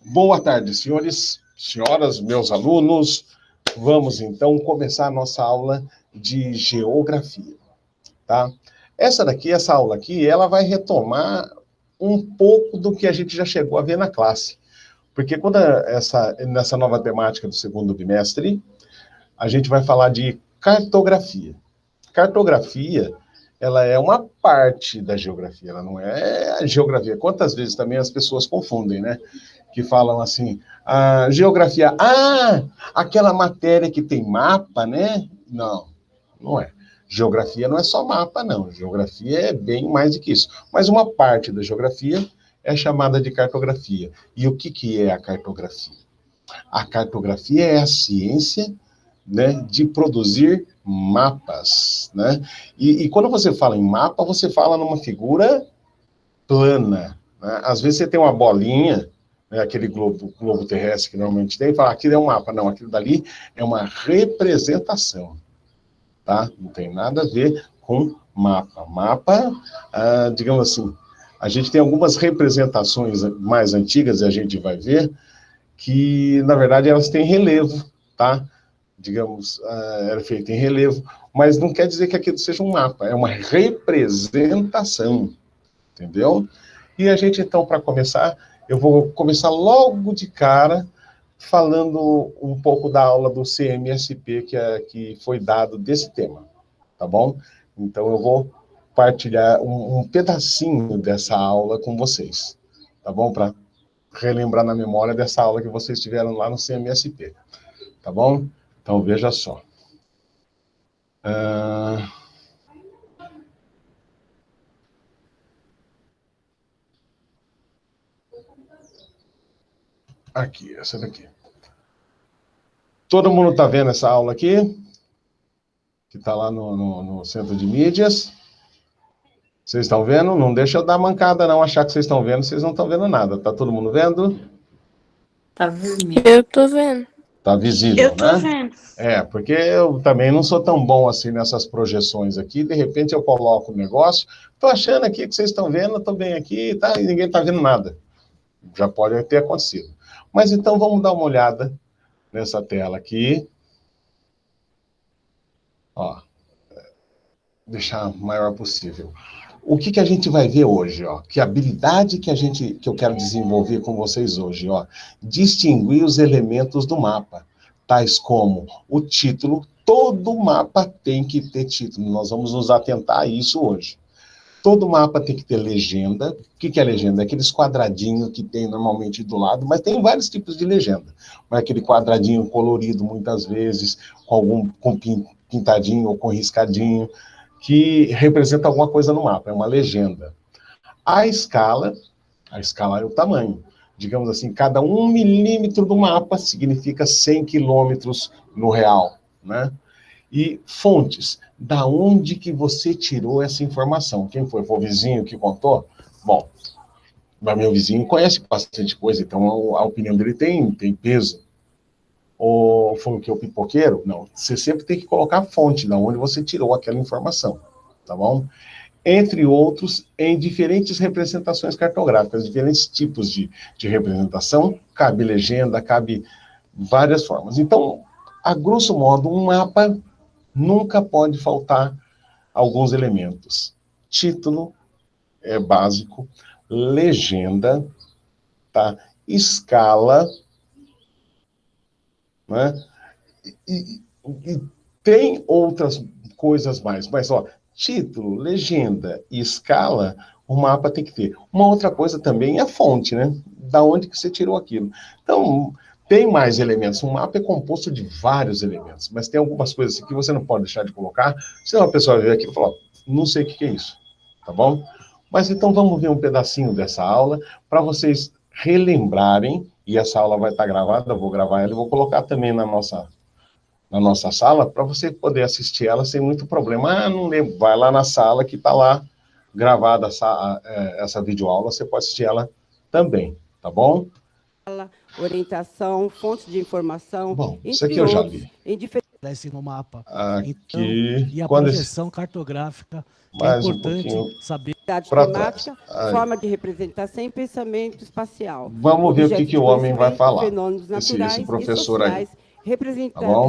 Boa tarde, senhores, senhoras, meus alunos. Vamos, então, começar a nossa aula de geografia, tá? Essa aula aqui, ela vai retomar um pouco do que a gente já chegou a ver na classe. Porque nessa nova temática do segundo bimestre, a gente vai falar de cartografia. Cartografia, ela é uma parte da geografia, ela não é a geografia. Quantas vezes também as pessoas confundem, né? Que falam assim, a geografia, aquela matéria que tem mapa, né? Não, não é. Geografia não é só mapa, não. Geografia é bem mais do que isso. Mas uma parte da geografia é chamada de cartografia. E o que é a cartografia? A cartografia é a ciência, né, de produzir mapas, né? E quando você fala em mapa, você fala numa figura plana, né? Às vezes você tem uma bolinha, né, aquele globo terrestre que normalmente tem, e fala, aquilo é um mapa. Não, aquilo dali é uma representação, tá? Não tem nada a ver com mapa. Mapa, digamos assim, a gente tem algumas representações mais antigas, e a gente vai ver, que, na verdade, elas têm relevo, tá? Digamos, era feito em relevo, mas não quer dizer que aquilo seja um mapa, é uma representação, entendeu? E a gente, então, para começar, eu vou começar logo de cara falando um pouco da aula do CMSP que foi dado desse tema, tá bom? Então, eu vou partilhar um pedacinho dessa aula com vocês, tá bom? Para relembrar na memória dessa aula que vocês tiveram lá no CMSP, tá bom? Então, veja só. Aqui, essa daqui. Todo mundo está vendo essa aula aqui? Que está lá no centro de mídias. Vocês estão vendo? Não deixa eu dar mancada, não, achar que vocês estão vendo, vocês não estão vendo nada. Tá todo mundo vendo? Tá vermelho. Eu tô vendo. Tá visível, eu tô vendo. Porque eu também não sou tão bom assim nessas projeções aqui. De repente eu coloco o negócio, tô achando aqui que vocês estão vendo, eu tô bem aqui, tá? E ninguém tá vendo nada. Já pode ter acontecido. Mas então vamos dar uma olhada nessa tela aqui. Ó, deixar o maior possível. O que a gente vai ver hoje, ó? Que habilidade que eu quero desenvolver com vocês hoje, ó? Distinguir os elementos do mapa, tais como o título. Todo mapa tem que ter título. Nós vamos nos atentar a isso hoje. Todo mapa tem que ter legenda. O que é legenda? É aqueles quadradinhos que tem normalmente do lado, mas tem vários tipos de legenda. Mas aquele quadradinho colorido, muitas vezes, com pintadinho ou com riscadinho, que representa alguma coisa no mapa, é uma legenda. A escala é o tamanho. Digamos assim, cada 1 milímetro do mapa significa 100 quilômetros no real, né? E fontes, da onde que você tirou essa informação? Quem foi? Foi o vizinho que contou? Bom, meu vizinho conhece bastante coisa, então a opinião dele tem peso. Ou foi o que? O pipoqueiro? Não, você sempre tem que colocar a fonte, da onde você tirou aquela informação, tá bom? Entre outros, em diferentes representações cartográficas, diferentes tipos de representação, cabe legenda, cabe várias formas. Então, a grosso modo, um mapa nunca pode faltar alguns elementos. Título é básico, legenda, tá? Escala, né? E tem outras coisas mais, mas, ó, título, legenda e escala, o mapa tem que ter. Uma outra coisa também é a fonte, né? Da onde que você tirou aquilo. Então, tem mais elementos. Um mapa é composto de vários elementos, mas tem algumas coisas que você não pode deixar de colocar, senão a pessoa vem aqui e fala, não sei o que é isso, tá bom? Mas então vamos ver um pedacinho dessa aula, para vocês relembrarem, e essa aula vai estar gravada, eu vou gravar ela e vou colocar também na nossa sala, para você poder assistir ela sem muito problema. Não lembro, vai lá na sala que está lá gravada essa videoaula, você pode assistir ela também, tá bom? Orientação, fontes de informação, bom, isso aqui eu já li. aparece no mapa. Aqui, Então, e a projeção cartográfica, que é importante saber. Temática, forma de representação e pensamento espacial. Vamos ver o que o homem vai falar. Fenômenos naturais esse professor e sociais aí.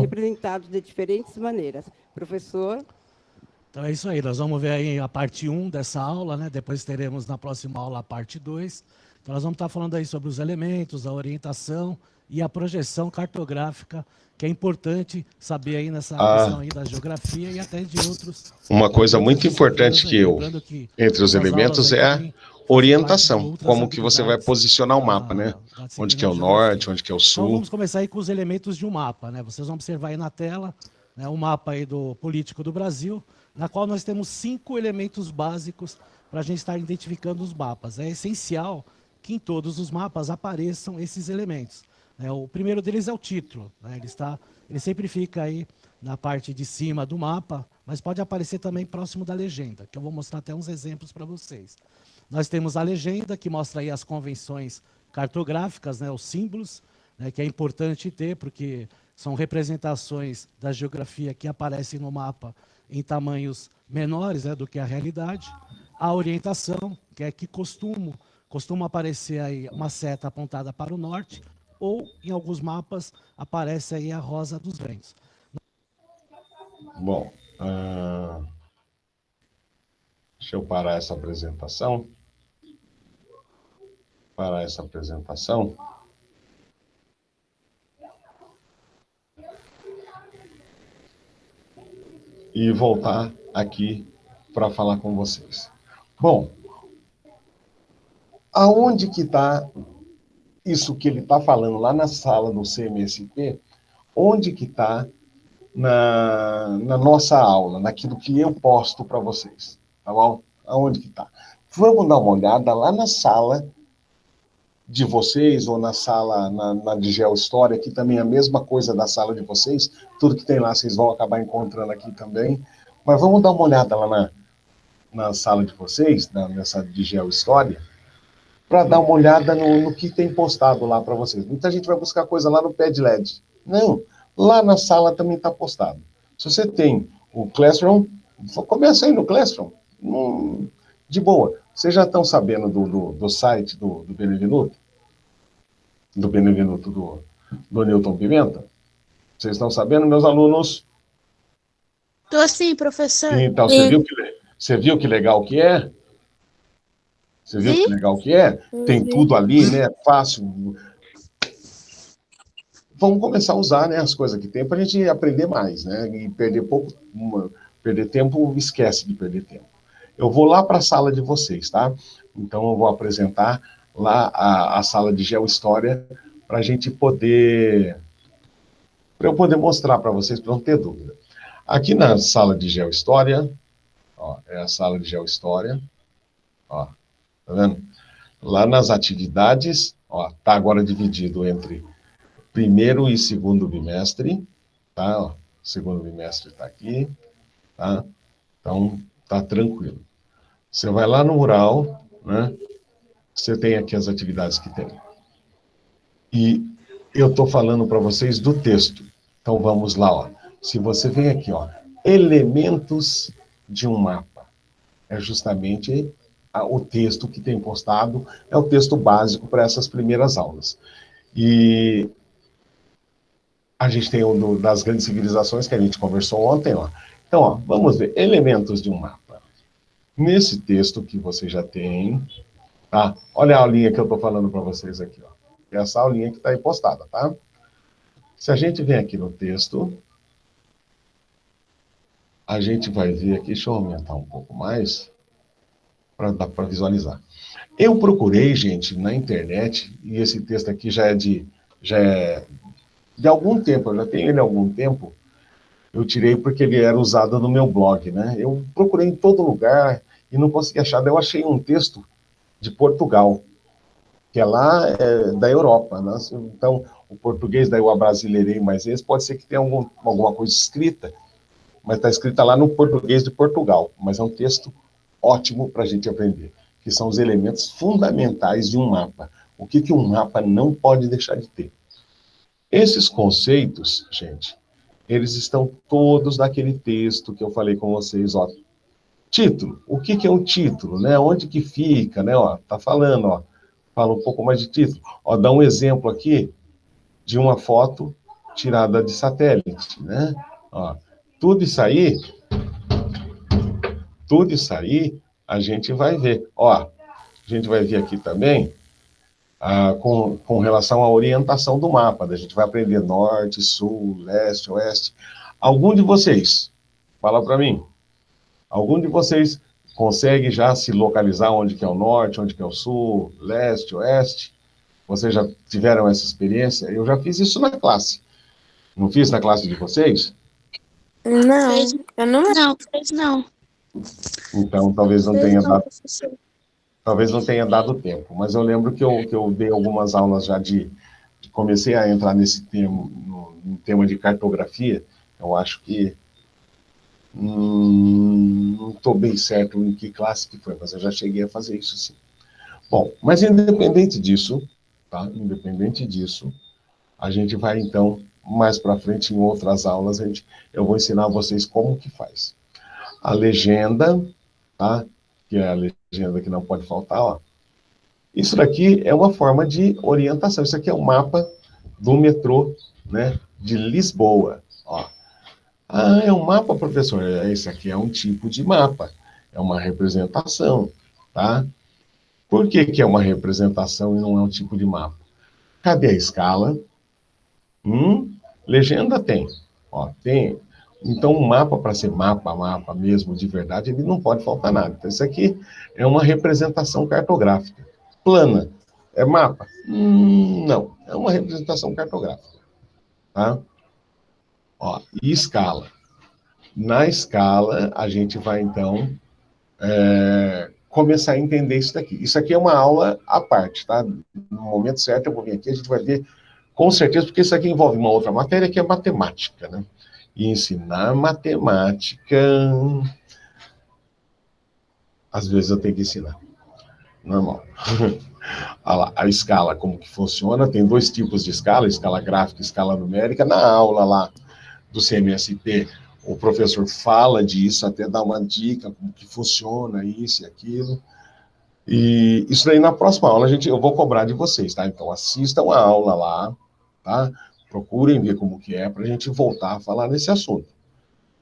representados de diferentes maneiras. Professor? Então é isso aí, nós vamos ver aí a parte 1 dessa aula, né? Depois teremos na próxima aula a parte 2. Então nós vamos estar falando aí sobre os elementos, a orientação e a projeção cartográfica, que é importante saber aí nessa questão aí da geografia e até de outros. Uma coisa muito importante entre os elementos é a orientação, como que você vai posicionar o mapa, né? Onde que é o norte, onde que é o sul. Então vamos começar aí com os elementos de um mapa, né? Vocês vão observar aí na tela, né, o mapa aí do político do Brasil, na qual nós temos 5 elementos básicos para a gente estar identificando os mapas. É essencial que em todos os mapas apareçam esses elementos. O primeiro deles é o título, né? Ele sempre fica aí na parte de cima do mapa, mas pode aparecer também próximo da legenda, que eu vou mostrar até uns exemplos para vocês. Nós temos a legenda, que mostra aí as convenções cartográficas, né, os símbolos, né, que é importante ter, porque são representações da geografia que aparecem no mapa em tamanhos menores, né, do que a realidade. A orientação, que é que costuma aparecer aí uma seta apontada para o norte, ou em alguns mapas aparece aí a rosa dos ventos. Bom, deixa eu parar essa apresentação. E voltar aqui para falar com vocês. Bom, aonde que está isso que ele está falando lá na sala do CMSP? Onde que está na nossa aula, naquilo que eu posto para vocês, tá bom? Aonde que está? Vamos dar uma olhada lá na sala de vocês, ou na sala na de Geohistória, que também é a mesma coisa da sala de vocês, tudo que tem lá vocês vão acabar encontrando aqui também, mas vamos dar uma olhada lá na sala de vocês, nessa de Geohistória, para dar uma olhada no que tem postado lá para vocês. Muita gente vai buscar coisa lá no Padlet. Não, lá na sala também está postado. Se você tem o Classroom, começa aí no Classroom, de boa. Vocês já estão sabendo do site do Benevenuto? Do Benevenuto do Newton Pimenta? Vocês estão sabendo, meus alunos? Tô sim, professor. Então, você viu que legal que é? Você viu que legal que é? Tem tudo ali, né? Fácil. Vamos começar a usar, né, as coisas que tem para a gente aprender mais, né? E perder tempo, esquece de perder tempo. Eu vou lá para a sala de vocês, tá? Então, eu vou apresentar lá a sala de Geohistória para a gente poder... Para eu poder mostrar para vocês, para não ter dúvida. Aqui na sala de Geohistória, ó, é a sala de Geohistória, ó, tá vendo? Lá nas atividades, ó, tá agora dividido entre primeiro e segundo bimestre, tá? Ó, segundo bimestre está aqui, tá? Então, tá tranquilo. Você vai lá no mural, né? Você tem aqui as atividades que tem. E eu estou falando para vocês do texto. Então, vamos lá, ó. Se você vem aqui, ó, elementos de um mapa. É justamente o texto que tem postado, é o texto básico para essas primeiras aulas. E a gente tem um das grandes civilizações que a gente conversou ontem, ó. Então, ó, vamos ver, elementos de um mapa. Nesse texto que você já tem, tá? Olha a aulinha que eu estou falando para vocês aqui, ó. Essa aulinha que está aí postada, tá? Se a gente vem aqui no texto, a gente vai ver aqui, deixa eu aumentar um pouco mais, para dar para visualizar. Eu procurei, gente, na internet, e esse texto aqui já é de algum tempo, eu já tenho ele há algum tempo, eu tirei porque ele era usado no meu blog, né? Eu procurei em todo lugar e não consegui achar. Daí eu achei um texto de Portugal, que é lá da Europa, né? Então, o português, daí eu abrasileirei mais esse, pode ser que tenha alguma coisa escrita, mas está escrita lá no português de Portugal, mas é um texto ótimo para a gente aprender, que são os elementos fundamentais de um mapa. O que um mapa não pode deixar de ter? Esses conceitos, gente, eles estão todos naquele texto que eu falei com vocês, ó. Título, o que que é um título, né? Onde que fica, né? Ó, tá falando, ó. Fala um pouco mais de título. Ó, dá um exemplo aqui de uma foto tirada de satélite, né? Ó, tudo isso aí, a gente vai ver. Ó, a gente vai ver aqui também com relação à orientação do mapa. A gente vai aprender norte, sul, leste, oeste. Algum de vocês, fala para mim, algum de vocês consegue já se localizar onde que é o norte, onde que é o sul, leste, oeste? Vocês já tiveram essa experiência? Eu já fiz isso na classe. Não fiz na classe de vocês? Não, Fez, eu não. não, fez não. Então, talvez não Fez tenha não, dado, professor. talvez não tenha dado tempo. Mas eu lembro que eu dei algumas aulas já comecei a entrar nesse tema, no tema de cartografia. Eu acho que não estou bem certo em que classe que foi, mas eu já cheguei a fazer isso sim. Bom, mas independente disso, tá? Independente disso, a gente vai então mais para frente em outras aulas, eu vou ensinar vocês como que faz. A legenda, tá? Que é a legenda que não pode faltar, ó. Isso daqui é uma forma de orientação. Isso aqui é um mapa do metrô, né, de Lisboa, ó. Ah, é um mapa, professor? Esse aqui é um tipo de mapa. É uma representação, tá? Por que que é uma representação e não é um tipo de mapa? Cadê a escala? Legenda tem. Ó, tem. Então, um mapa, para ser mapa mesmo, de verdade, ele não pode faltar nada. Então, isso aqui é uma representação cartográfica. Plana. É mapa? Não. É uma representação cartográfica. Tá? Ó, e escala. Na escala, a gente vai, então, começar a entender isso daqui. Isso aqui é uma aula à parte, tá? No momento certo, eu vou vir aqui, a gente vai ver com certeza, porque isso aqui envolve uma outra matéria, que é matemática, né? E ensinar matemática, às vezes eu tenho que ensinar. Normal. Olha lá, a escala, como que funciona, tem dois tipos de escala gráfica e escala numérica. Na aula lá do CMSP, o professor fala disso, até dá uma dica como que funciona isso e aquilo. E isso daí na próxima aula eu vou cobrar de vocês, tá? Então assistam a aula lá, tá? Procurem ver como que é, para a gente voltar a falar nesse assunto,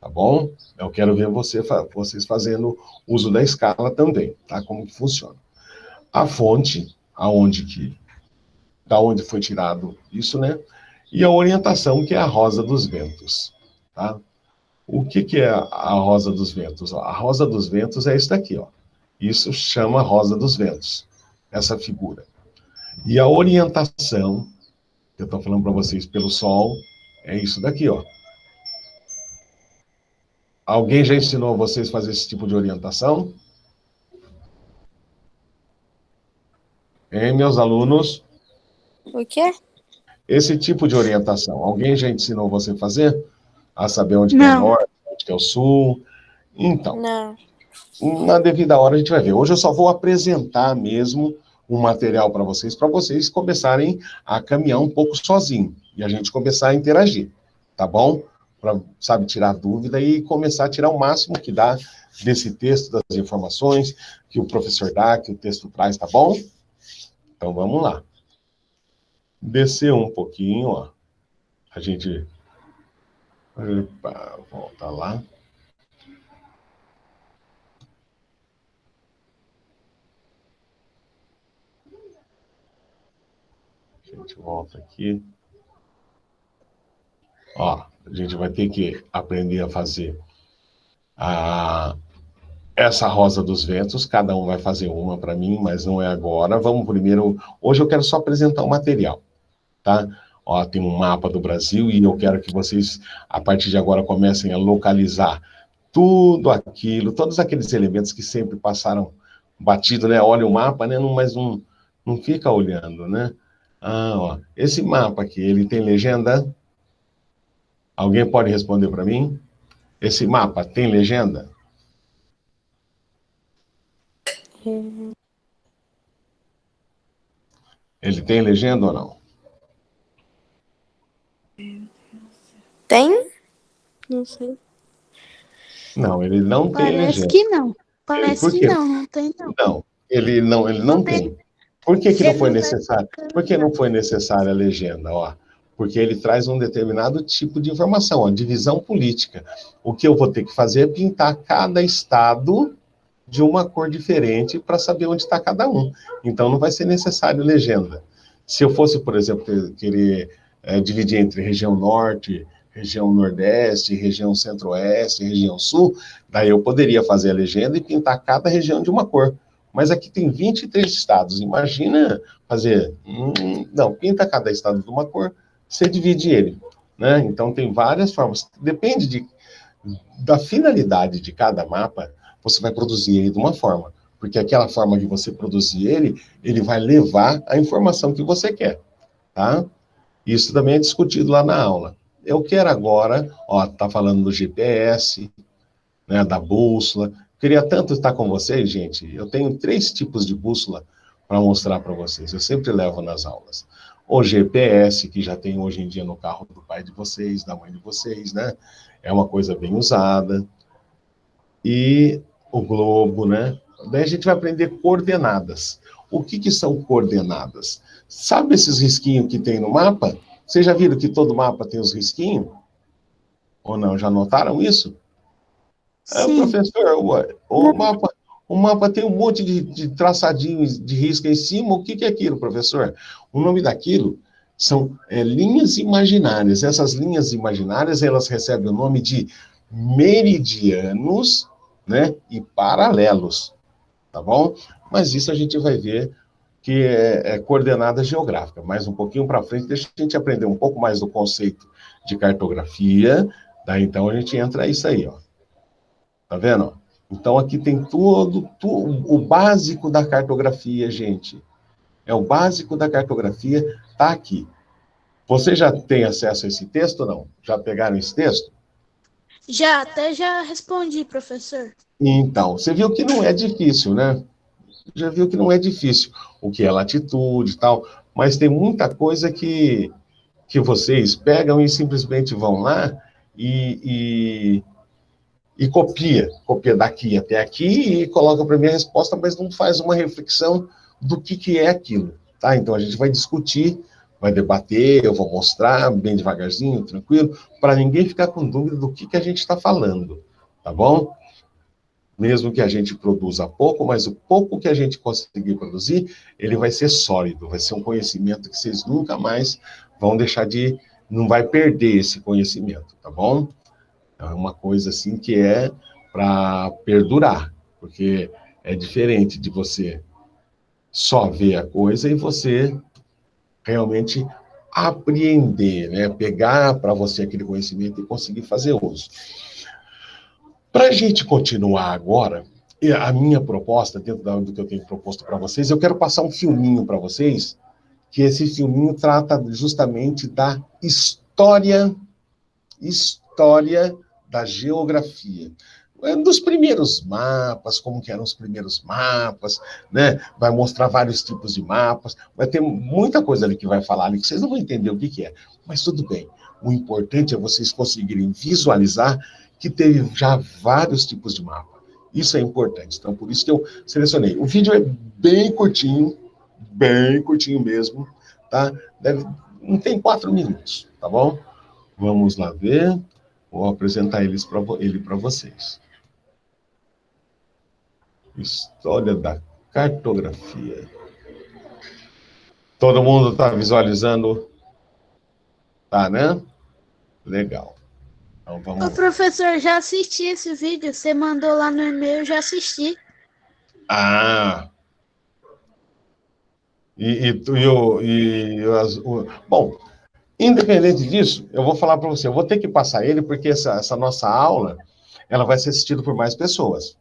tá bom? Eu quero ver vocês fazendo uso da escala também, tá? Como que funciona. A fonte, da onde foi tirado isso, né? E a orientação, que é a rosa dos ventos, tá? O que que é a rosa dos ventos? A rosa dos ventos é isso daqui, ó. Isso chama rosa dos ventos, essa figura. E a orientação, que eu estou falando para vocês pelo sol, é isso daqui, ó. Alguém já ensinou vocês a fazer esse tipo de orientação? Hein, meus alunos? O quê? Esse tipo de orientação, alguém já ensinou você a fazer? A saber onde que é o Não. norte, onde que é o sul? Então, Não. na devida hora a gente vai ver. Hoje eu só vou apresentar mesmo um material para vocês começarem a caminhar um pouco sozinho e a gente começar a interagir, tá bom? Para, sabe, tirar dúvida e começar a tirar o máximo que dá desse texto, das informações que o professor dá, que o texto traz, tá bom? Então vamos lá. Descer um pouquinho, ó. A gente... Opa, volta lá. A gente volta aqui. Ó, a gente vai ter que aprender a fazer essa rosa dos ventos. Cada um vai fazer uma para mim, mas não é agora. Vamos primeiro... Hoje eu quero só apresentar o material, tá? Ó, tem um mapa do Brasil e eu quero que vocês, a partir de agora, comecem a localizar tudo aquilo, todos aqueles elementos que sempre passaram batido, né? Olha o mapa, né? Mas não fica olhando, né? Ah, ó, esse mapa aqui, ele tem legenda? Alguém pode responder para mim? Esse mapa tem legenda? Ele tem legenda ou não? Tem? Não sei. Não, ele não tem Parece legenda. que não. Parece Por que quê? não, não tem não. Não, ele não tem. Por que que não Ele foi não tá necessário? explicando Por que não nada. foi necessária a legenda? Ó, porque ele traz um determinado tipo de informação, ó, divisão política. O que eu vou ter que fazer é pintar cada estado de uma cor diferente para saber onde está cada um. Então não vai ser necessário legenda. Se eu fosse, por exemplo, querer dividir entre região norte, região nordeste, região centro-oeste, região sul, daí eu poderia fazer a legenda e pintar cada região de uma cor. Mas aqui tem 23 estados. Imagina fazer. Não, pinta cada estado de uma cor, você divide ele. Né? Então tem várias formas. Depende da finalidade de cada mapa, você vai produzir ele de uma forma. Porque aquela forma de você produzir ele vai levar a informação que você quer. Tá? Isso também é discutido lá na aula. Eu quero agora, ó, tá falando do GPS, né, da bússola. Queria tanto estar com vocês, gente. Eu tenho 3 tipos de bússola para mostrar para vocês. Eu sempre levo nas aulas. O GPS, que já tem hoje em dia no carro do pai de vocês, da mãe de vocês, né? É uma coisa bem usada. E o globo, né? Daí a gente vai aprender coordenadas. O que que são coordenadas? Sabe esses risquinhos que tem no mapa? Vocês já viram que todo mapa tem os risquinhos? Ou não? Já notaram isso? Sim. Professor, o mapa tem um monte de traçadinhos de risco em cima. O que que é aquilo, professor? O nome daquilo são linhas imaginárias. Essas linhas imaginárias, elas recebem o nome de meridianos, né, e paralelos, tá bom? Mas isso a gente vai ver que é coordenada geográfica. Mais um pouquinho para frente, deixa a gente aprender um pouco mais do conceito de cartografia, daí então a gente entra isso aí, ó. Tá vendo? Então aqui tem tudo o básico da cartografia, gente. É o básico da cartografia, tá aqui. Você já tem acesso a esse texto ou não? Já pegaram esse texto? Já respondi, professor. Então, você viu que não é difícil, né? Já viu que não é difícil. O que é latitude e tal, mas tem muita coisa que vocês pegam e simplesmente vão lá e copia daqui até aqui e coloca para mim a resposta, mas não faz uma reflexão do que é aquilo, tá? Então a gente vai discutir, vai debater, eu vou mostrar bem devagarzinho, tranquilo, para ninguém ficar com dúvida do que a gente está falando, tá bom? Mesmo que a gente produza pouco, mas o pouco que a gente conseguir produzir, ele vai ser sólido, vai ser um conhecimento que vocês nunca mais vão deixar não vai perder esse conhecimento, tá bom? É uma coisa assim que é para perdurar, porque é diferente de você só ver a coisa e você realmente apreender, né? Pegar para você aquele conhecimento e conseguir fazer uso. Para a gente continuar agora, a minha proposta, dentro do que eu tenho proposto para vocês, eu quero passar um filminho para vocês, que esse filminho trata justamente da história da geografia. Dos primeiros mapas, como que eram os primeiros mapas, né? Vai mostrar vários tipos de mapas, vai ter muita coisa ali que vai falar ali, que vocês não vão entender o que é, mas tudo bem. O importante é vocês conseguirem visualizar que teve já vários tipos de mapa. Isso é importante, então por isso que eu selecionei. O vídeo é bem curtinho mesmo, tá? Não tem 4 minutos, tá bom? Vamos lá ver. Vou apresentar ele para vocês. História da cartografia. Todo mundo está visualizando? Tá, né? Legal. Então vamos. Ô, professor, já assisti esse vídeo. Você mandou lá no e-mail, já assisti. Ah. Bom, independente disso, eu vou falar para você, eu vou ter que passar ele, porque essa nossa aula, ela vai ser assistida por mais pessoas,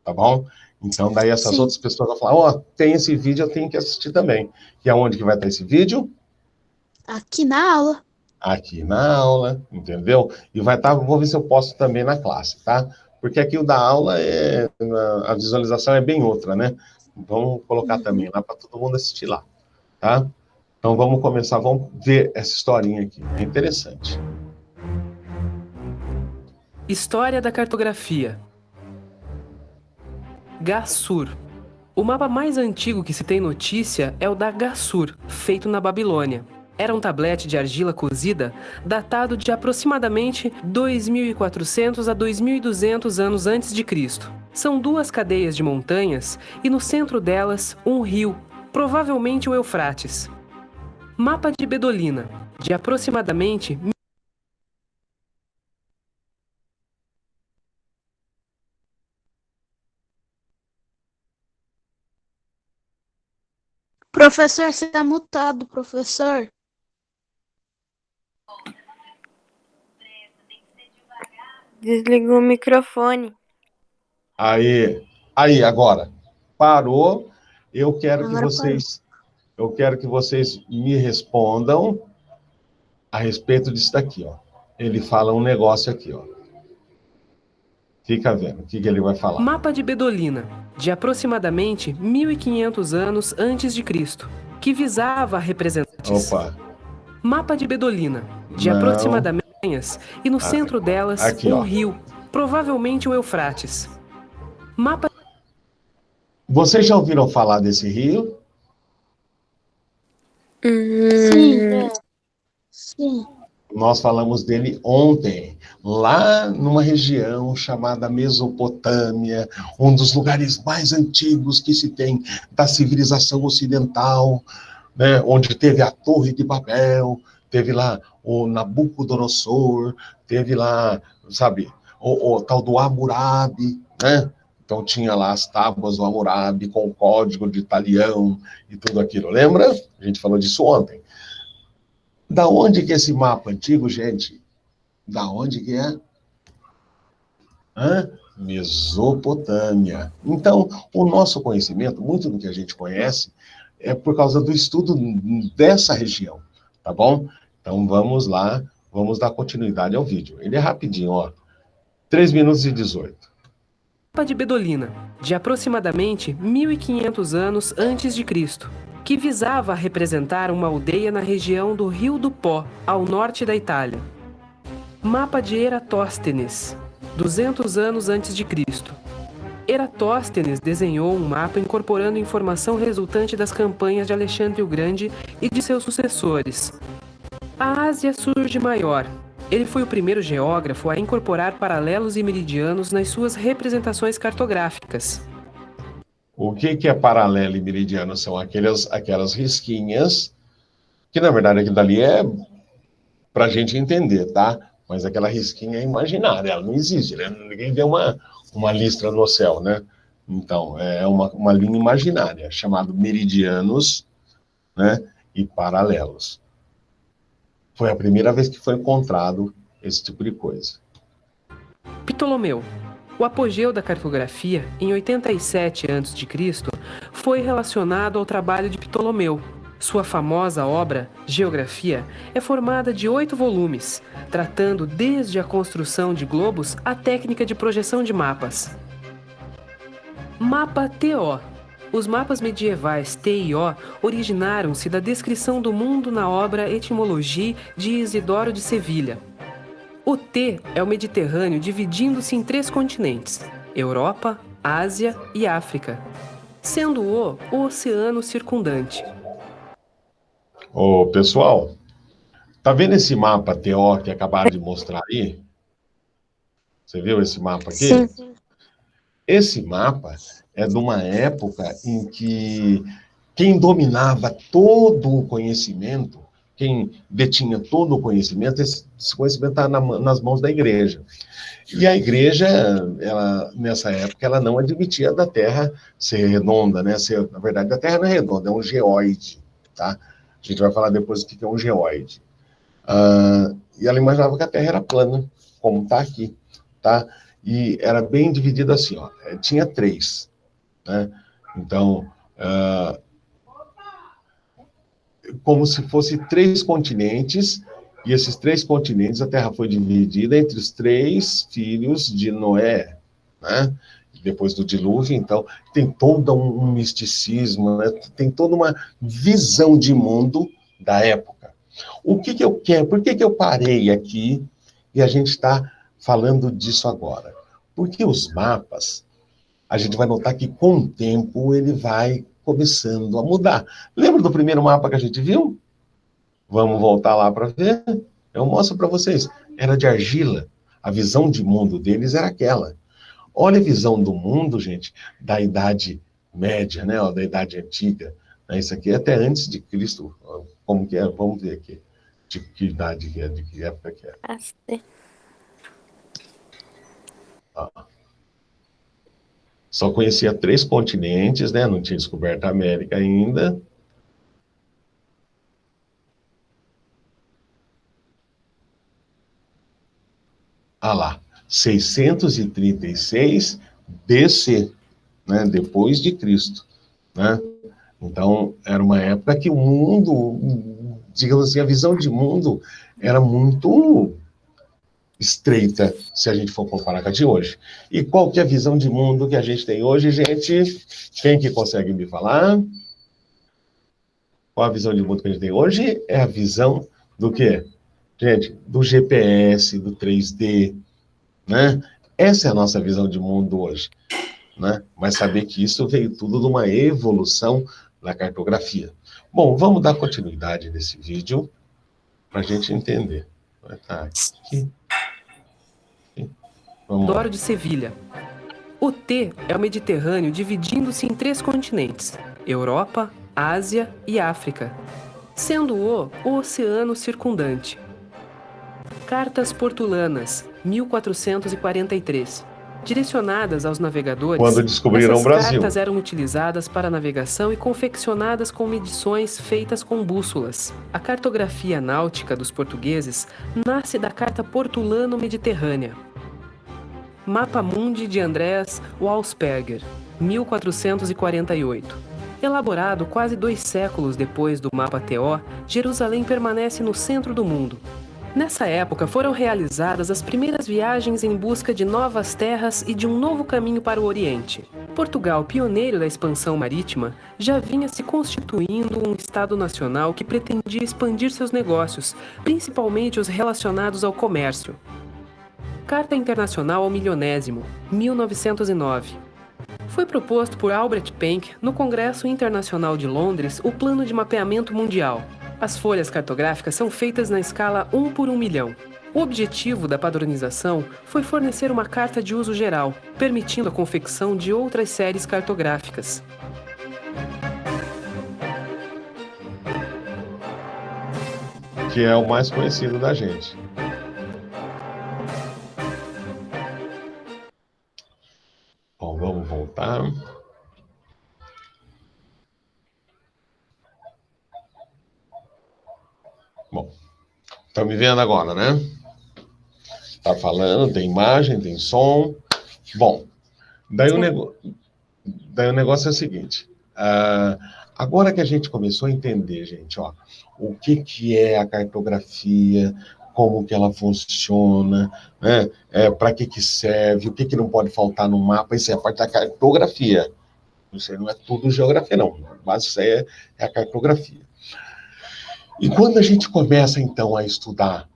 tá bom? Então, daí essas outras pessoas vão falar, ó, tem esse vídeo, eu tenho que assistir também. E aonde que vai estar esse vídeo? Aqui na aula. Aqui na aula, entendeu? E vai estar, vou ver se eu posto também na classe, tá? Porque aqui o da aula, a visualização é bem outra, né? Vamos colocar também lá para todo mundo assistir lá, tá? Então vamos começar, vamos ver essa historinha aqui. É interessante. História da cartografia. Gassur. O mapa mais antigo que se tem notícia é o da Gassur, feito na Babilônia. Era um tablete de argila cozida, datado de aproximadamente 2.400 a 2.200 anos antes de Cristo. São duas cadeias de montanhas e no centro delas um rio, provavelmente o Eufrates. Mapa de Bedolina, de aproximadamente Professor, você tá mutado, professor. Desligou o microfone. Aí, agora. Parou. Eu quero que Agora vocês me respondam a respeito disso daqui, ó. Ele fala um negócio aqui, ó. Fica vendo o que ele vai falar. Mapa de Bedolina, de aproximadamente 1.500 anos antes de Cristo, que visava a representar. Opa. Mapa de Bedolina, de Não. aproximadamente e no centro delas aqui, um ó. rio, provavelmente o Eufrates. Mapa. Vocês já ouviram falar desse rio? Sim. Sim. Nós falamos dele ontem, lá numa região chamada Mesopotâmia, um dos lugares mais antigos que se tem da civilização ocidental, né, onde teve a Torre de Babel, teve lá o Nabucodonosor, teve lá, sabe, o tal do Hammurabi, né? Então tinha lá as tábuas do Hammurabi com o código de Italião e tudo aquilo, lembra? A gente falou disso ontem. Da onde que é esse mapa antigo, gente? Da onde que é? Mesopotâmia. Então, o nosso conhecimento, muito do que a gente conhece, é por causa do estudo dessa região, tá bom? Então, vamos lá, vamos dar continuidade ao vídeo. Ele é rapidinho, ó. 3 minutos e 18. Mapa de Bedolina, de aproximadamente 1.500 anos antes de Cristo, que visava representar uma aldeia na região do Rio do Pó, ao norte da Itália. Mapa de Eratóstenes, 200 anos antes de Cristo. Eratóstenes desenhou um mapa incorporando informação resultante das campanhas de Alexandre o Grande e de seus sucessores. A Ásia surge maior. Ele foi o primeiro geógrafo a incorporar paralelos e meridianos nas suas representações cartográficas. O que é paralelo e meridiano? São aquelas risquinhas, que na verdade aquilo dali é para a gente entender, tá? Mas aquela risquinha é imaginária, ela não existe, né? Ninguém vê uma listra no céu, né? Então, é uma linha imaginária, chamada meridianos, né? E paralelos. Foi a primeira vez que foi encontrado esse tipo de coisa. Ptolomeu. O apogeu da cartografia, em 87 a.C., foi relacionado ao trabalho de Ptolomeu. Sua famosa obra, Geografia, é formada de 8 volumes, tratando desde a construção de globos à técnica de projeção de mapas. Mapa TO. Os mapas medievais T e O originaram-se da descrição do mundo na obra Etimologia de Isidoro de Sevilha. O T é o Mediterrâneo dividindo-se em 3 continentes, Europa, Ásia e África, sendo o oceano circundante. Ô, pessoal, tá vendo esse mapa TO que acabaram de mostrar aí? Você viu esse mapa aqui? Sim. Esse mapa é de uma época em que quem dominava todo o conhecimento, quem detinha todo o conhecimento, esse conhecimento está nas mãos da igreja. E a igreja, nessa época, ela não admitia da Terra ser redonda, né? Na verdade, a Terra não é redonda, é um geóide, tá? A gente vai falar depois o que é um geóide. E ela imaginava que a Terra era plana, como está aqui, tá? E era bem dividida assim, ó. Tinha 3, né? Então, como se fosse 3 continentes, e esses 3 continentes, a Terra foi dividida entre os 3 filhos de Noé, né? Depois do dilúvio, então, tem todo um misticismo, né? Tem toda uma visão de mundo da época. O que eu quero? Por que eu parei aqui e a gente está falando disso agora? Porque os mapas, a gente vai notar que com o tempo ele vai começando a mudar. Lembra do primeiro mapa que a gente viu? Vamos voltar lá para ver? Eu mostro para vocês. Era de argila. A visão de mundo deles era aquela. Olha a visão do mundo, gente, da Idade Média, né? Ó, da Idade Antiga. Isso aqui é até antes de Cristo. Como que é? Vamos ver aqui. De que idade que é, de que época que é. Só conhecia 3 continentes, né? Não tinha descoberto a América ainda. Lá, 636 BC, né? Depois de Cristo, né? Então, era uma época que o mundo, digamos assim, a visão de mundo era muito estreita, se a gente for comparar com a de hoje. E qual que é a visão de mundo que a gente tem hoje, gente? Quem que consegue me falar? Qual a visão de mundo que a gente tem hoje? É a visão do quê? Gente, do GPS, do 3D, né? Essa é a nossa visão de mundo hoje, né? Mas saber que isso veio tudo de uma evolução da cartografia. Bom, vamos dar continuidade nesse vídeo para a gente entender. Vai estar aqui. Doro de Sevilha. O T é o Mediterrâneo dividindo-se em 3 continentes: Europa, Ásia e África, sendo o oceano circundante. Cartas portulanas, 1443. Direcionadas aos navegadores, quando descobriram o essas Brasil. cartas eram utilizadas para navegação e confeccionadas com medições feitas com bússolas. A cartografia náutica dos portugueses nasce da Carta Portulano-Mediterrânea. Mapa Mundi de Andreas Walsperger, 1448. Elaborado quase 2 séculos depois do Mapa TO, Jerusalém permanece no centro do mundo. Nessa época foram realizadas as primeiras viagens em busca de novas terras e de um novo caminho para o Oriente. Portugal, pioneiro da expansão marítima, já vinha se constituindo um Estado nacional que pretendia expandir seus negócios, principalmente os relacionados ao comércio. Carta Internacional ao Milionésimo, 1909. Foi proposto por Albert Penck no Congresso Internacional de Londres o Plano de Mapeamento Mundial. As folhas cartográficas são feitas na escala 1 por 1 milhão. O objetivo da padronização foi fornecer uma carta de uso geral, permitindo a confecção de outras séries cartográficas. Que é o mais conhecido da gente. Bom, vamos voltar. Bom, estão me vendo agora, né? Tá falando, tem imagem, tem som. Bom, daí o negócio é o seguinte. Agora que a gente começou a entender, gente, ó, o que é a cartografia, como que ela funciona, né? Para que serve, o que não pode faltar no mapa, isso é a parte da cartografia. Isso não é tudo geografia, não. Mas isso é a cartografia. E quando a gente começa, então, a estudar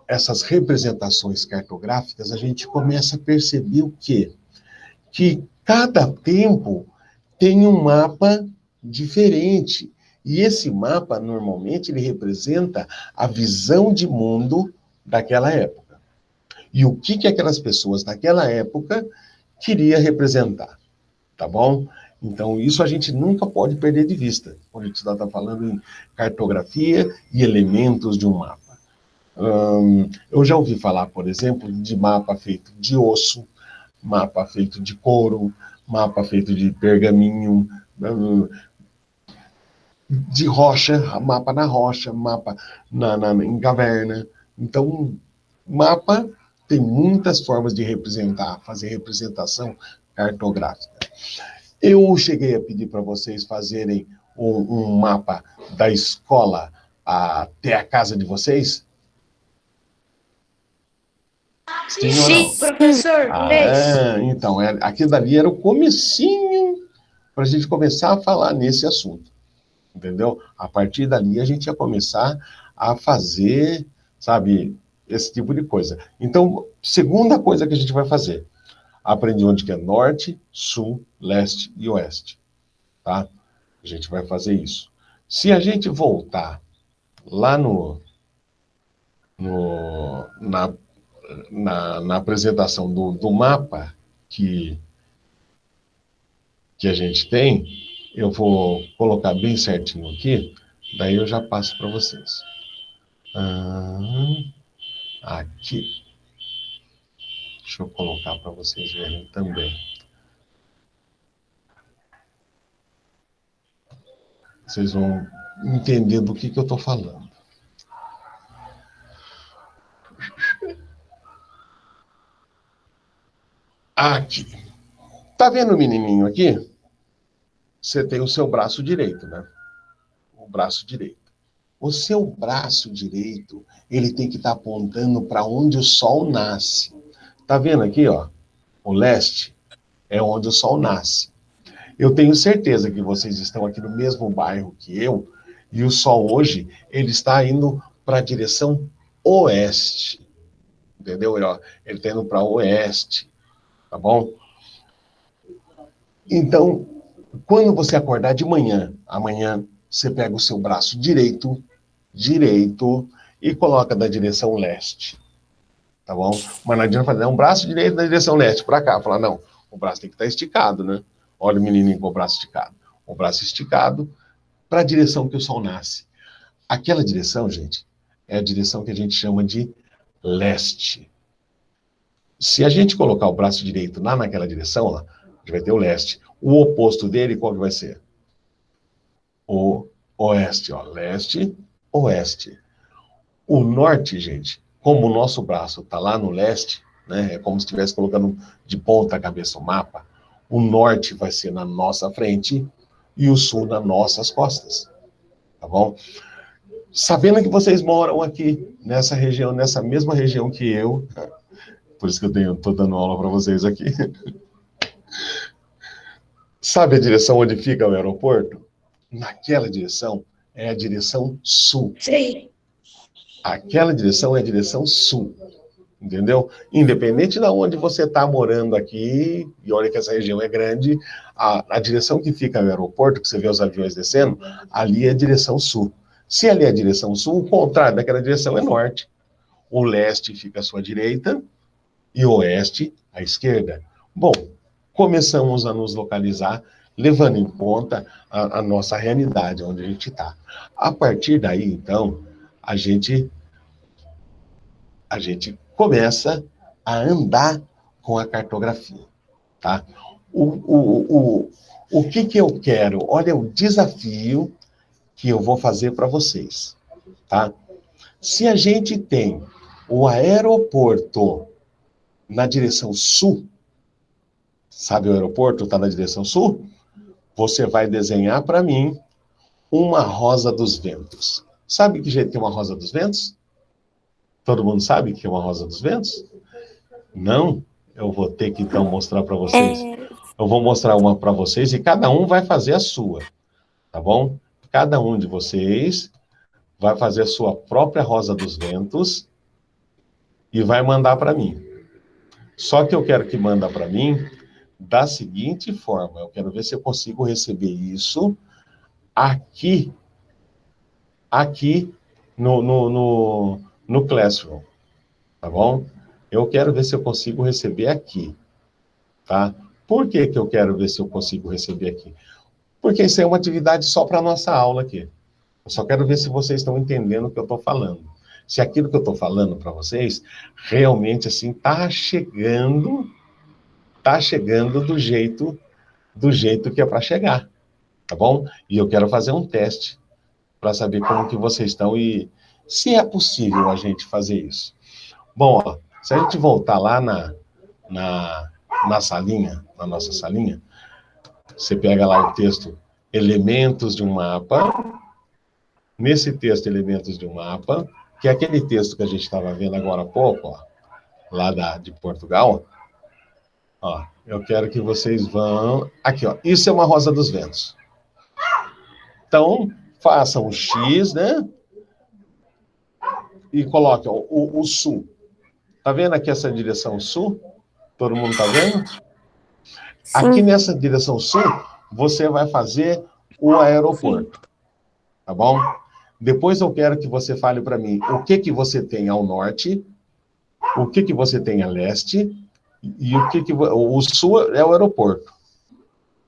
essas representações cartográficas, a gente começa a perceber o quê? Que cada tempo tem um mapa diferente. E esse mapa, normalmente, ele representa a visão de mundo daquela época. E o que aquelas pessoas naquela época queriam representar, tá bom? Então, isso a gente nunca pode perder de vista, quando a gente está falando em cartografia e elementos de um mapa. Eu já ouvi falar, por exemplo, de mapa feito de osso, mapa feito de couro, mapa feito de pergaminho, de rocha, mapa na rocha, mapa em caverna. Então, mapa tem muitas formas de representar, fazer representação cartográfica. Eu cheguei a pedir para vocês fazerem um mapa da escola até a casa de vocês? Sim, professor. Então, aquilo dali era o comecinho para a gente começar a falar nesse assunto. Entendeu? A partir dali a gente ia começar a fazer, sabe, esse tipo de coisa. Então, segunda coisa que a gente vai fazer, aprender onde que é norte, sul, leste e oeste, tá? A gente vai fazer isso. Se a gente voltar lá na apresentação do mapa que a gente tem, eu vou colocar bem certinho aqui, daí eu já passo para vocês. Aqui. Deixa eu colocar para vocês verem também. Vocês vão entender do que eu estou falando. Aqui. Tá vendo o menininho aqui? Você tem o seu braço direito, né? O braço direito. O seu braço direito, ele tem que estar apontando para onde o sol nasce. Tá vendo aqui, ó? O leste é onde o sol nasce. Eu tenho certeza que vocês estão aqui no mesmo bairro que eu, e o sol hoje, ele está indo para a direção oeste. Entendeu? Ele está indo para oeste. Tá bom? Então, quando você acordar de manhã, amanhã, você pega o seu braço direito, e coloca da direção leste. Tá bom? Mas não adianta fazer um braço direito na direção leste, para cá. Falar, não, o braço tem que estar esticado, né? Olha o menininho com o braço esticado. O braço esticado para a direção que o sol nasce. Aquela direção, gente, é a direção que a gente chama de leste. Se a gente colocar o braço direito lá naquela direção, ó, a gente vai ter o leste. O oposto dele, qual que vai ser? O oeste, ó. Leste, oeste. O norte, gente, como o nosso braço está lá no leste, né, é como se estivesse colocando de ponta cabeça o mapa, o norte vai ser na nossa frente e o sul nas nossas costas. Tá bom? Sabendo que vocês moram aqui, nessa região, nessa mesma região que eu, por isso que eu estou dando aula para vocês aqui. Sabe a direção onde fica o aeroporto? Naquela direção é a direção sul. Sim. Aquela direção é a direção sul. Entendeu? Independente de onde você está morando aqui, e olha que essa região é grande, a direção que fica no aeroporto, que você vê os aviões descendo, ali é a direção sul. Se ali é a direção sul, o contrário daquela direção é norte. O leste fica à sua direita e o oeste à esquerda. Bom, começamos a nos localizar, levando em conta a nossa realidade, onde a gente está. A partir daí, então, a gente começa a andar com a cartografia, tá? O que eu quero? Olha o desafio que eu vou fazer para vocês, tá? Se a gente tem o aeroporto na direção sul, sabe o aeroporto está na direção sul? Você vai desenhar para mim uma rosa dos ventos. Sabe que jeito que é uma rosa dos ventos? Todo mundo sabe que é uma rosa dos ventos? Não? Eu vou ter que, então, mostrar para vocês. Eu vou mostrar uma para vocês e cada um vai fazer a sua, tá bom? Cada um de vocês vai fazer a sua própria rosa dos ventos e vai mandar para mim. Só que eu quero que manda para mim da seguinte forma. Eu quero ver se eu consigo receber isso aqui no Classroom, tá bom? Eu quero ver se eu consigo receber aqui, tá? Por que eu quero ver se eu consigo receber aqui? Porque isso é uma atividade só para a nossa aula aqui. Eu só quero ver se vocês estão entendendo o que eu estou falando. Se aquilo que eu estou falando para vocês, realmente, assim, está chegando do jeito que é para chegar, tá bom? E eu quero fazer um teste para saber como que vocês estão e se é possível a gente fazer isso. Bom, ó, se a gente voltar lá na salinha, na nossa salinha, você pega lá o texto Elementos de um Mapa. Nesse texto Elementos de um Mapa, que é aquele texto que a gente estava vendo agora há pouco, ó, lá de Portugal, ó, eu quero que vocês vão... Aqui, ó, isso é uma rosa dos ventos. Então, façam um X, né? e coloque ó, o sul. Tá vendo aqui essa direção sul? Todo mundo tá vendo? Aqui Sim. nessa direção sul, você vai fazer o aeroporto. Tá bom? Depois eu quero que você fale para mim o que você tem ao norte, o que você tem a leste, e o sul é o aeroporto.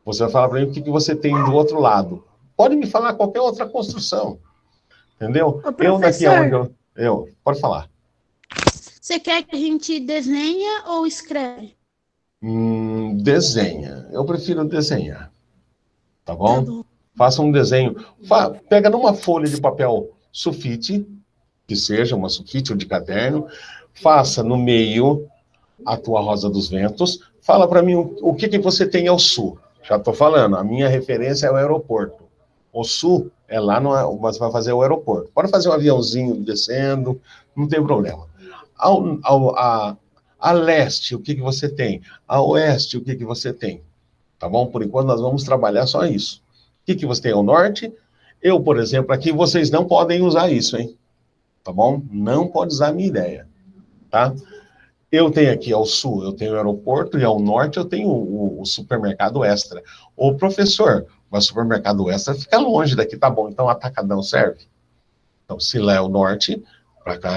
Você vai falar para mim o que você tem do outro lado. Pode me falar qualquer outra construção. Entendeu? Ô, Eu daqui aonde professor, pode falar. você quer que a gente desenha ou escreve? Desenha. Eu prefiro desenhar. Tá Tá bom? bom. Faça um desenho. Pega numa folha de papel sulfite, que seja uma sulfite ou de caderno, faça no meio a tua rosa dos ventos. Fala para mim o que você tem ao sul. Já estou falando, a minha referência é o aeroporto. O sul é lá, mas vai fazer o aeroporto. Pode fazer um aviãozinho descendo, não tem problema. A leste, o que você tem? A oeste, o que você tem? Tá bom? Por enquanto, nós vamos trabalhar só isso. O que você tem ao norte? Eu, por exemplo, aqui, vocês não podem usar isso, hein? Tá bom? Não pode usar a minha ideia, tá? Eu tenho aqui ao sul, eu tenho o aeroporto, e ao norte eu tenho o supermercado Extra. Ô, professor, mas o supermercado Extra fica longe daqui, tá bom, então atacadão serve? Então, se lá é o norte, para cá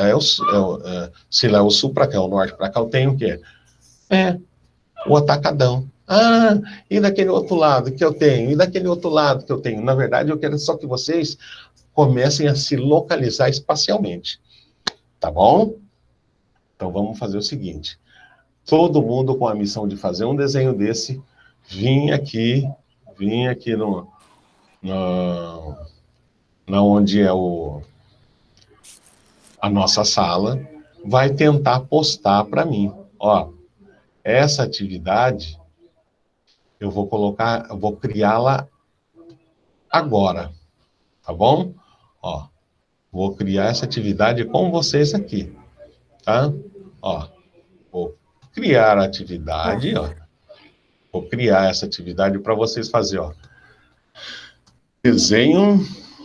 se lá é o sul, para cá é o norte, para cá eu tenho o quê? O atacadão. Ah, e daquele outro lado que eu tenho? E daquele outro lado que eu tenho? Na verdade, eu quero só que vocês comecem a se localizar espacialmente. Tá bom? Então, vamos fazer o seguinte. Todo mundo com a missão de fazer um desenho desse, vim aqui na onde é a nossa sala, vai tentar postar para mim. Ó, essa atividade, eu vou criá-la agora, tá bom? Ó, vou criar essa atividade com vocês aqui, tá? Ó, vou criar a atividade, ó. Vou criar essa atividade para vocês fazerem, ó. Desenho.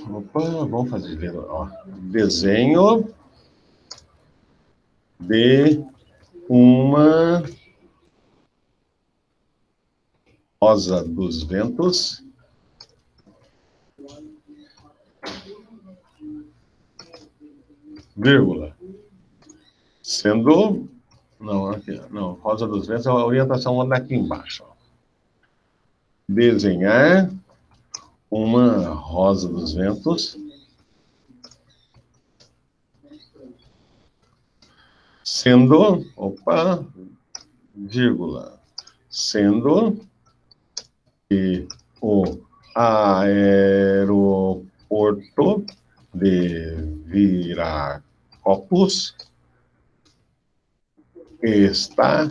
Opa, vamos fazer, ó. Desenho de uma rosa dos ventos. Vírgula. Sendo. Não, aqui, não. Rosa dos ventos, a orientação anda aqui embaixo. Ó. Desenhar uma rosa dos ventos. Sendo. Opa! Vírgula. Sendo que o aeroporto de Viracopos está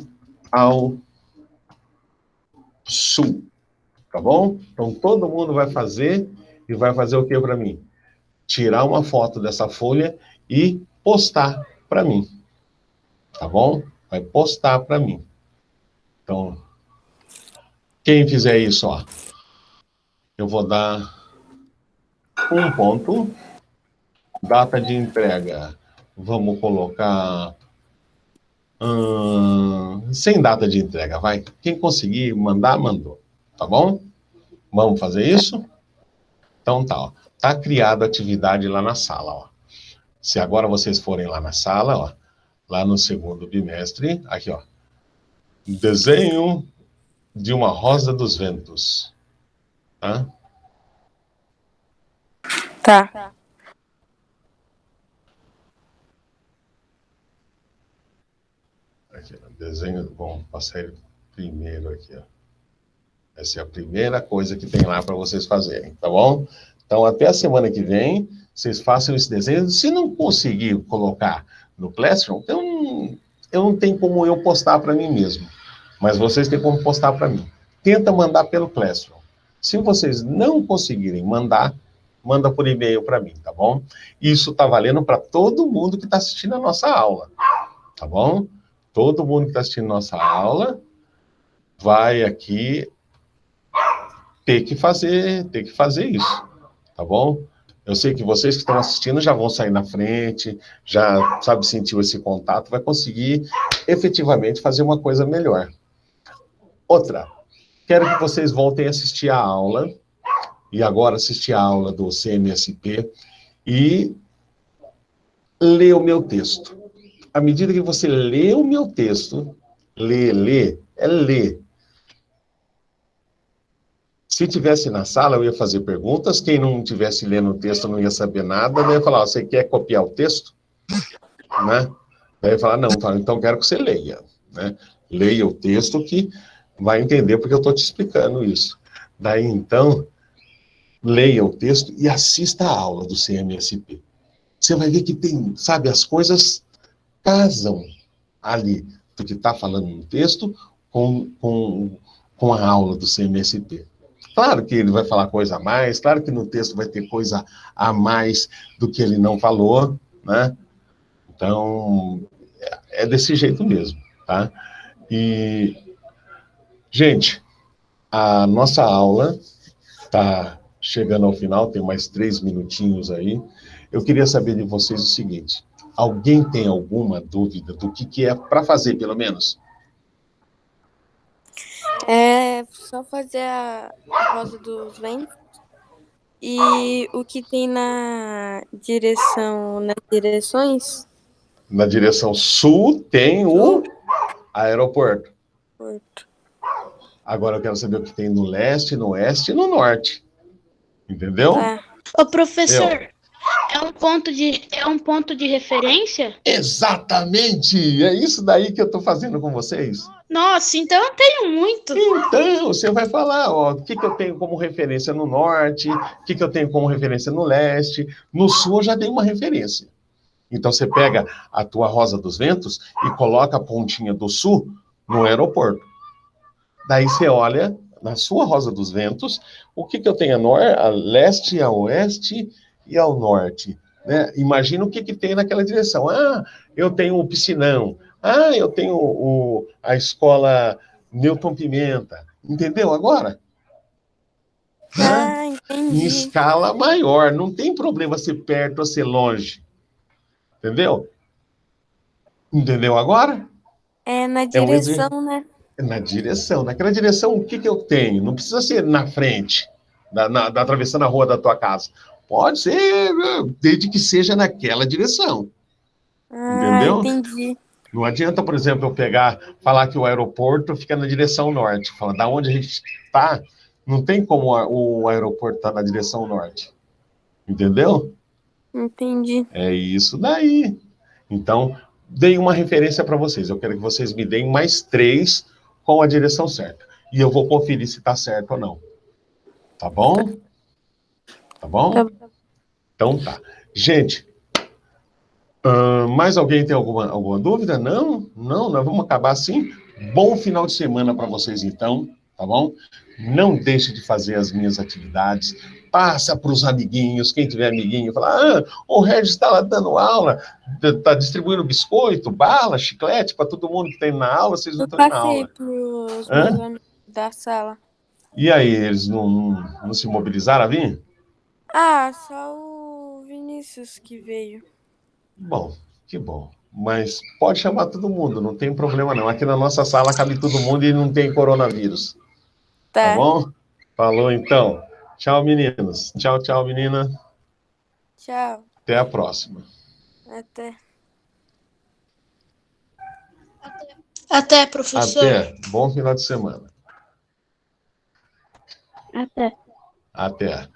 ao sul, tá bom? Então, todo mundo vai fazer, e vai fazer o que para mim? Tirar uma foto dessa folha e postar para mim, tá bom? Vai postar para mim. Então, quem fizer isso, ó, eu vou dar 1 ponto, data de entrega, vamos colocar... sem data de entrega, vai. Quem conseguir mandar, mandou. Tá bom? Vamos fazer isso? Então tá, ó. Tá criada a atividade lá na sala, ó. Se agora vocês forem lá na sala, ó, lá no segundo bimestre, aqui, ó. Desenho de uma rosa dos ventos. Tá? Tá. Aqui, ó. Desenho, bom, passar ele primeiro aqui, ó. Essa é a primeira coisa que tem lá para vocês fazerem, tá bom? Então, até a semana que vem, vocês façam esse desenho. Se não conseguir colocar no Classroom, eu não tenho como eu postar para mim mesmo. Mas vocês têm como postar para mim. Tenta mandar pelo Classroom. Se vocês não conseguirem mandar, manda por e-mail para mim, tá bom? Isso tá valendo para todo mundo que está assistindo a nossa aula, tá bom? Todo mundo que está assistindo a nossa aula vai aqui ter que fazer isso, tá bom? Eu sei que vocês que estão assistindo já vão sair na frente, já, sabe, sentiu esse contato, vai conseguir efetivamente fazer uma coisa melhor. Outra, quero que vocês voltem a assistir a aula, e agora assistir a aula do CMSP, e ler o meu texto. À medida que você lê o meu texto, ler, é ler. Se tivesse na sala, eu ia fazer perguntas. Quem não tivesse lendo o texto não ia saber nada. Daí ia falar, você quer copiar o texto? Né? Daí ia falar, não, então quero que você leia. Né? Leia o texto que vai entender porque eu estou te explicando isso. Daí, então, leia o texto e assista a aula do CMSP. Você vai ver que tem, sabe, as coisas casam ali do que está falando no texto com a aula do CMSP. Claro que ele vai falar coisa a mais, claro que no texto vai ter coisa a mais do que ele não falou, né? Então, é desse jeito mesmo, tá? E, gente, a nossa aula está chegando ao final, tem mais 3 minutinhos aí. Eu queria saber de vocês o seguinte, alguém tem alguma dúvida do que é para fazer, pelo menos? É só fazer a rosa dos ventos. E o que tem nas direções? Na direção sul tem o aeroporto. Agora eu quero saber o que tem no leste, no oeste e no norte. Entendeu? Tá. Ô, professor, é um ponto de referência? Exatamente! É isso daí que eu estou fazendo com vocês. Nossa, então eu tenho muito. Então, você vai falar, ó, o que eu tenho como referência no norte, o que eu tenho como referência no leste, no sul eu já tenho uma referência. Então você pega a tua Rosa dos Ventos e coloca a pontinha do sul no aeroporto. Daí você olha na sua Rosa dos Ventos, o que eu tenho a leste, a oeste e ao norte. Né? Imagina o que tem naquela direção. Ah, eu tenho o Piscinão. Ah, eu tenho a escola Newton Pimenta. Entendeu agora? Ah, entendi. Em escala maior. Não tem problema ser perto ou ser longe. Entendeu? Entendeu agora? É na direção, né? Na direção. Naquela direção, o que eu tenho? Não precisa ser na frente, atravessando a rua da tua casa. Pode ser, desde que seja naquela direção. Entendeu? Entendi. Não adianta, por exemplo, eu falar que o aeroporto fica na direção norte. Fala, da onde a gente está, não tem como o aeroporto estar na direção norte. Entendeu? Entendi. É isso daí. Então, dei uma referência para vocês. Eu quero que vocês me deem mais 3 com a direção certa. E eu vou conferir se está certo ou não. Tá bom? Tá bom? Tá. Então tá. Gente, mais alguém tem alguma dúvida? Não? Não, nós vamos acabar assim. Bom final de semana para vocês, então, tá bom? Não deixe de fazer as minhas atividades. Passa para os amiguinhos, quem tiver amiguinho, fala, o Regis está lá dando aula, está distribuindo biscoito, bala, chiclete para todo mundo que está indo na aula, vocês não estão indo na aula. Passei pros meus amigos da sala. E aí, eles não se mobilizaram a vir? Ah, só o Vinícius que veio. Bom, que bom. Mas pode chamar todo mundo, não tem problema não. Aqui na nossa sala cabe todo mundo e não tem coronavírus. Tá bom? Falou então. Tchau, meninos. Tchau, tchau, menina. Tchau. Até a próxima. Até. Até, professor. Até. Bom final de semana. Até. Até.